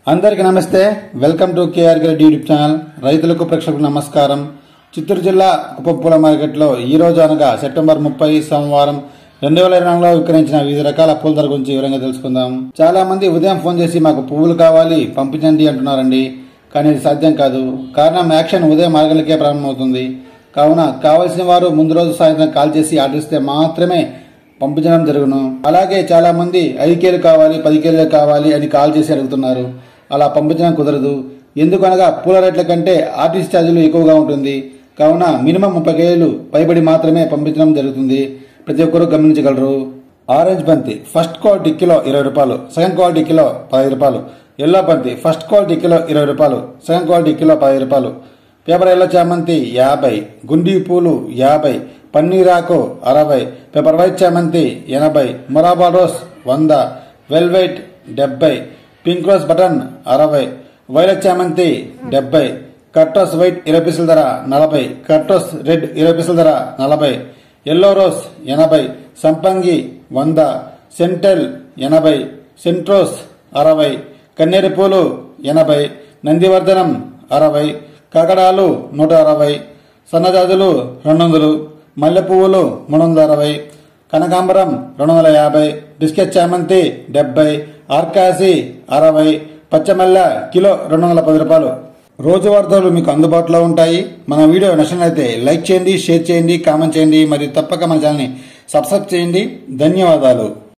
అందరికీ నమస్తే. Welcome to KR Reddy YouTube channel. రైతులకు ప్రేక్షకులకు నమస్కారం. చిత్తూరు జిల్లా కుప్పపూల మార్కెట్లో ఈ రోజు అనగా సెప్టెంబర్ 30 సోమవారం 2024లో విక్రయించిన వివిధ రకాల పూల ధర గురించి వివరంగా తెలుసుకుందాం. చాలా మంది ఉదయం ఫోన్ చేసి మాకు పువ్వులు కావాలి పంపించండి అంటున్నారండి. కానీ ఇది సాధ్యం కాదు. కారణం యాక్షన్ ఉదయం 6 గంటలకే ప్రారంభమవుతుంది. కావున కావలసిన వారు ముందు రోజు సాయంత్రం కాల్ చేసి ఆర్డర్ ఇస్తే మాత్రమే పంపించడం జరుగును. అలాగే చాలా మంది 5 కేలు కావాలి 10 కేలు కావాలి అని కాల్ చేసి అడుగుతున్నారు. అలా పంపించడం కుదరదు. ఎందుకనగా పూల రేట్ల కంటే ఆర్టీసీ ఛార్జీలు ఎక్కువగా ఉంటుంది. కావున మినిమం 30 కేలు పైబడి మాత్రమే పంపించడం జరుగుతుంది. ప్రతి ఒక్కరూ గమనించగలరు. ఆరెంజ్ బంతి ఫస్ట్ క్వాలిటీ కిలో 20 రూపాయలు, సెకండ్ క్వాలిటీ కిలో 15 రూపాయలు. ఎల్లో బంతి ఫస్ట్ క్వాలిటీ కిలో 20 రూపాయలు, సెకండ్ క్వాలిటీ కిలో 15 రూపాయలు. పేపర్ ఎల్లో చామంతి 50, గుండి పూలు 50, పన్నీరాకు 60, పేపర్ వైట్ చామంతి 80, మొరాబా rose 100, velvet 70, pink rose button 60, violet చామంతి 70, కట్టోస్ వైట్ 20 పైసల ధర 40, కట్టోస్ రెడ్ 20 పైసల ధర 40, ఎల్లో రోజ్ 80, సంపంగి 100, సెంటెల్ 80, సెంట్రోస్ 60, కన్నేరు పూలు 80, నందివర్ధనం 60, కాకడాలు 160, సన్నజాజులు 200, మల్లె పువ్వులు 360, కనకాంబరం 250, బిస్కెట్ చామంతి 70, ఆర్కాసి 60, పచ్చమల్లె కిలో 210 రూపాయలు. రోజువారీ ధరలు మీకు అందుబాటులో ఉంటాయి. మన వీడియో నచ్చినట్లయితే లైక్ చేయండి, షేర్ చేయండి, కామెంట్ చేయండి మరియు తప్పక మన ఛానల్ని సబ్స్క్రైబ్ చేయండి. ధన్యవాదాలు.